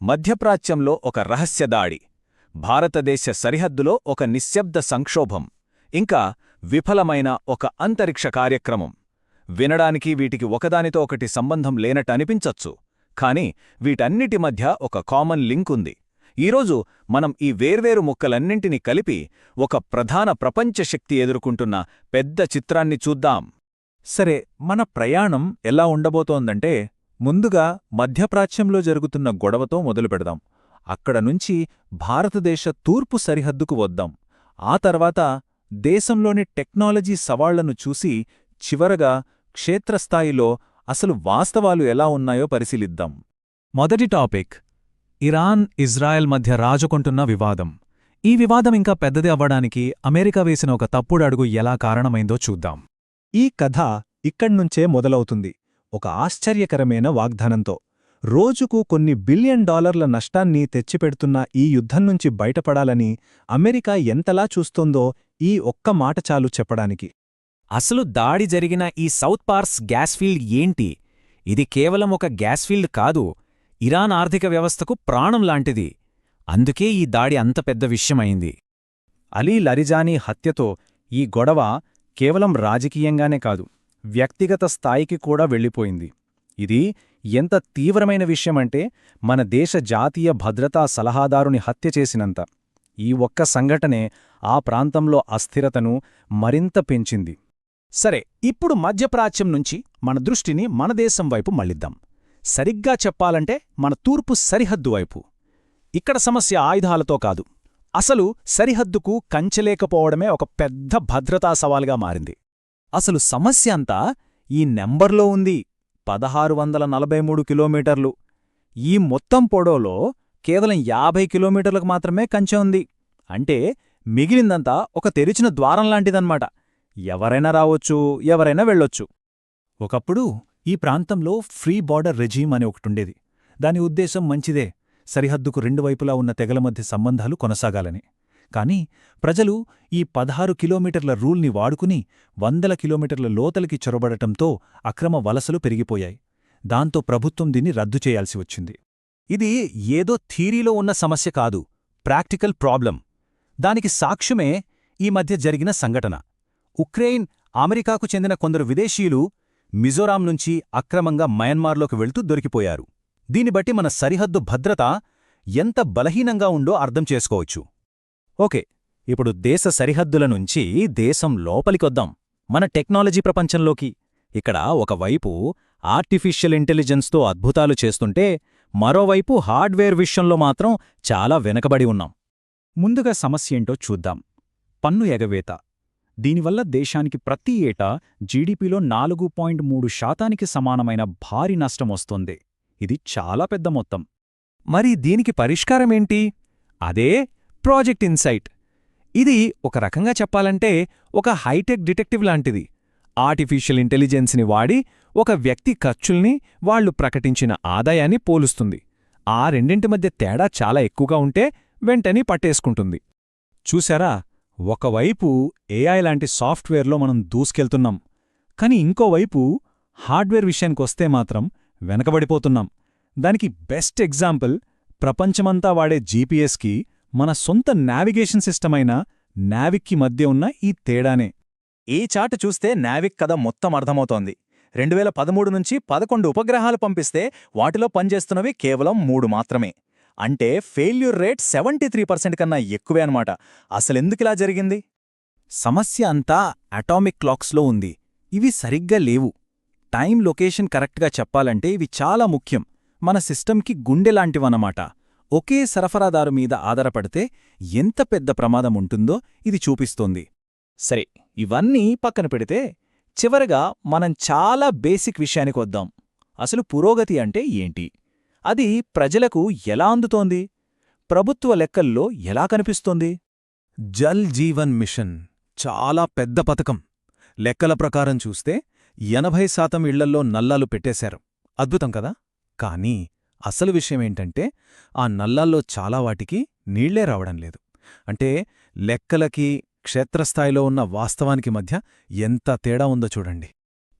మధ్యప్రాచ్యంలో ఒక రహస్య దాడి, భారతదేశ సరిహద్దులో ఒక నిశ్శబ్ద సంక్షోభం, ఇంకా విఫలమైన ఒక అంతరిక్ష కార్యక్రమం. వినడానికి వీటికి ఒకదానితో ఒకటి సంబంధం లేనట్టనిపించచ్చు, కాని వీటన్నిటి మధ్య ఒక కామన్ లింక్ ఉంది. ఈరోజు మనం ఈ వేర్వేరు ముక్కలన్నింటినీ కలిపి ఒక ప్రధాన ప్రపంచ శక్తి ఎదుర్కొంటున్న పెద్ద చిత్రాన్ని చూద్దాం. సరే, మన ప్రయాణం ఎలా ఉండబోతోందంటే, ముందుగా మధ్యప్రాచ్యంలో జరుగుతున్న గొడవతో మొదలుపెడదాం. అక్కడనుంచి భారతదేశ తూర్పు సరిహద్దుకు వద్దాం. ఆ తర్వాత దేశంలోని టెక్నాలజీ సవాళ్లను చూసి చివరగా క్షేత్రస్థాయిలో అసలు వాస్తవాలు ఎలా ఉన్నాయో పరిశీలిద్దాం. మొదటి టాపిక్: ఇరాన్ ఇజ్రాయెల్ మధ్య రాజుకుంటున్న వివాదం. ఈ వివాదం ఇంకా పెద్దది అవ్వడానికి అమెరికా వేసిన ఒక తప్పుడు అడుగు ఎలా కారణమైందో చూద్దాం. ఈ కథ ఇక్కడ్నుంచే మొదలవుతుంది, ఒక ఆశ్చర్యకరమైన వాగ్దానంతో. రోజుకు కొన్ని బిలియన్ డాలర్ల నష్టాన్ని తెచ్చిపెడుతున్న ఈ యుద్ధం నుంచి బయటపడాలని అమెరికా ఎంతలా చూస్తోందో ఈ ఒక్క మాట చాలు చెప్పడానికి. అసలు దాడి జరిగిన ఈ సౌత్ పార్స్ గ్యాస్ ఫీల్డ్ ఏంటి? ఇది కేవలం ఒక గ్యాస్ ఫీల్డ్ కాదు, ఇరాన్ ఆర్థిక వ్యవస్థకు ప్రాణం లాంటిది. అందుకే ఈ దాడి అంత పెద్ద విషయమైంది. అలీ లరిజానీ హత్యతో ఈ గొడవ కేవలం రాజకీయంగానే కాదు, వ్యక్తిగత స్థాయికి కూడా వెళ్ళిపోయింది. ఇది ఎంత తీవ్రమైన విషయమంటే, మన దేశ జాతీయ భద్రతా సలహాదారుని హత్య చేసినంత. ఈ ఒక్క సంఘటనే ఆ ప్రాంతంలో అస్థిరతను మరింత పెంచింది. సరే, ఇప్పుడు మధ్యప్రాచ్యం నుంచి మన దృష్టిని మన దేశం వైపు మళ్లిద్దాం. సరిగ్గా చెప్పాలంటే మన తూర్పు సరిహద్దు వైపు. ఇక్కడ సమస్య ఆయుధాలతో కాదు, అసలు సరిహద్దుకు కంచెలేకపోవడమే ఒక పెద్ద భద్రతా సవాల్గా మారింది. అసలు సమస్య అంతా ఈ నెంబర్లో ఉంది: 1643 కిలోమీటర్లు. ఈ మొత్తం పొడవులో కేవలం 50 కిలోమీటర్లకు మాత్రమే కంచె ఉంది. అంటే మిగిలిందంతా ఒక తెరిచిన ద్వారంలాంటిదన్నమాట. ఎవరైనా రావొచ్చు, ఎవరైనా వెళ్ళొచ్చు. ఒకప్పుడు ఈ ప్రాంతంలో ఫ్రీ బార్డర్ రెజీమ్ అని ఒకటుండేది. దాని ఉద్దేశం మంచిదే, సరిహద్దుకు రెండు వైపులా ఉన్న తెగల మధ్య సంబంధాలు కొనసాగాలని. కాని ప్రజలు ఈ 16 కిలోమీటర్ల రూల్ని వాడుకుని 100 కిలోమీటర్ల లోతలికి చొరబడటంతో అక్రమ వలసలు పెరిగిపోయాయి. దాంతో ప్రభుత్వం దీన్ని రద్దు చేయాల్సి వచ్చింది. ఇది ఏదో థీరీలో ఉన్న సమస్య కాదు, ప్రాక్టికల్ ప్రాబ్లం. దానికి సాక్ష్యమే ఈ మధ్య జరిగిన సంఘటన. ఉక్రెయిన్, అమెరికాకు చెందిన కొందరు విదేశీయులు మిజోరాం నుంచి అక్రమంగా మయన్మార్లోకి వెళ్తూ దొరికిపోయారు. దీనిబట్టి మన సరిహద్దు భద్రత ఎంత బలహీనంగా ఉందో అర్థం చేసుకోవచ్చు. ఓకే, ఇప్పుడు దేశ సరిహద్దుల నుంచి దేశం లోపలికొద్దాం, మన టెక్నాలజీ ప్రపంచంలోకి. ఇక్కడ ఒకవైపు ఆర్టిఫిషియల్ ఇంటెలిజెన్స్తో అద్భుతాలు చేస్తుంటే, మరోవైపు హార్డ్వేర్ విషయంలో మాత్రం చాలా వెనకబడి ఉన్నాం. ముందుగా సమస్యేంటో చూద్దాం: పన్ను ఎగవేత. దీనివల్ల దేశానికి ప్రతి ఏటా జీడీపీలో 4.3% సమానమైన భారీ నష్టమొస్తోంది. ఇది చాలా పెద్ద మొత్తం. మరి దీనికి పరిష్కారమేంటి? అదే ప్రాజెక్ట్ ఇన్సైట్. ఇది ఒక రకంగా చెప్పాలంటే ఒక హైటెక్ డిటెక్టివ్ లాంటిది. ఆర్టిఫిషియల్ ఇంటెలిజెన్స్ని వాడి ఒక వ్యక్తి ఖర్చుల్ని, వాళ్లు ప్రకటించిన ఆదాయాన్ని పోలుస్తుంది. ఆ రెండింటి మధ్య తేడా చాలా ఎక్కువగా ఉంటే వెంటనే పట్టేసుకుంటుంది. చూశారా, ఒకవైపు ఏఐ లాంటి సాఫ్ట్వేర్లో మనం దూసుకెళ్తున్నాం, కాని ఇంకోవైపు హార్డ్వేర్ విషయానికొస్తే మాత్రం వెనకబడిపోతున్నాం. దానికి బెస్ట్ ఎగ్జాంపుల్ ప్రపంచమంతా వాడే జీపీఎస్కి మన సొంత నావిగేషన్ సిస్టమ్ అయిన నావిక్కి మధ్య ఉన్న ఈ తేడానే. ఈ చార్ట్ చూస్తే నావిక్ కథ మొత్తం అర్థమవుతోంది. 2013 నుంచి 11 ఉపగ్రహాలు పంపిస్తే వాటిలో పనిచేస్తున్నవి కేవలం 3 మాత్రమే. అంటే ఫెయిల్యూర్ రేట్ 73% కన్నా ఎక్కువే అన్నమాట. అసలెందుకిలా జరిగింది? సమస్య అంతా అటామిక్ క్లాక్స్లో ఉంది. ఇవి సరిగ్గా లేవు. టైం, లొకేషన్ కరెక్ట్గా చెప్పాలంటే ఇవి చాలా ముఖ్యం. మన సిస్టమ్కి గుండెలాంటివన్నమాట. ఒకే సరఫరాదారు మీద ఆధారపడితే ఎంత పెద్ద ప్రమాదముంటుందో ఇది చూపిస్తోంది. సరే, ఇవన్నీ పక్కన పెడితే చివరగా మనం చాలా బేసిక్ విషయానికొద్దాం. అసలు పురోగతి అంటే ఏంటి? అది ప్రజలకు ఎలా అందుతోంది? ప్రభుత్వ లెక్కల్లో ఎలా కనిపిస్తోంది? జల్ జీవన్ మిషన్ చాలా పెద్ద పథకం. లెక్కల ప్రకారం చూస్తే 80% ఇళ్లల్లో నల్లాలు పెట్టేశారు. అద్భుతం కదా? కానీ అసలు విషయమేంటంటే, ఆ నల్లాల్లో చాలా వాటికి నీళ్లే రావడం లేదు. అంటే లెక్కలకి క్షేత్రస్థాయిలో ఉన్న వాస్తవానికి మధ్య ఎంత తేడా ఉందో చూడండి.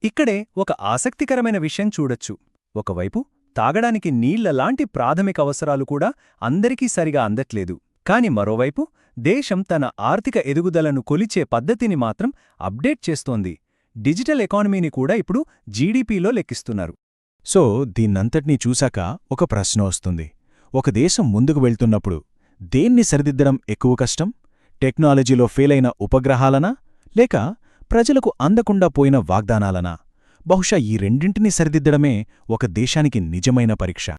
ఇక్కడే ఒక ఆసక్తికరమైన విషయం చూడొచ్చు. ఒకవైపు తాగడానికి నీళ్లలాంటి ప్రాథమిక అవసరాలు కూడా అందరికీ సరిగా అందట్లేదు. కాని మరోవైపు దేశం తన ఆర్థిక ఎదుగుదలను కొలిచే పద్ధతిని మాత్రం అప్డేట్ చేస్తోంది. డిజిటల్ ఎకానమీని కూడా ఇప్పుడు జీడీపీలో లెక్కిస్తున్నారు. సో దీన్నంతటినీ చూశాక ఒక ప్రశ్న వస్తుంది. ఒక దేశం ముందుకు వెళ్తున్నప్పుడు దేన్ని సరిదిద్దడం ఎక్కువ కష్టం? టెక్నాలజీలో ఫెయిలైన ఉపగ్రహాలనా, లేక ప్రజలకు అందకుండా పోయిన వాగ్దానాలనా? బహుశా ఈ రెండింటినీ సరిదిద్దడమే ఒక దేశానికి నిజమైన పరీక్ష.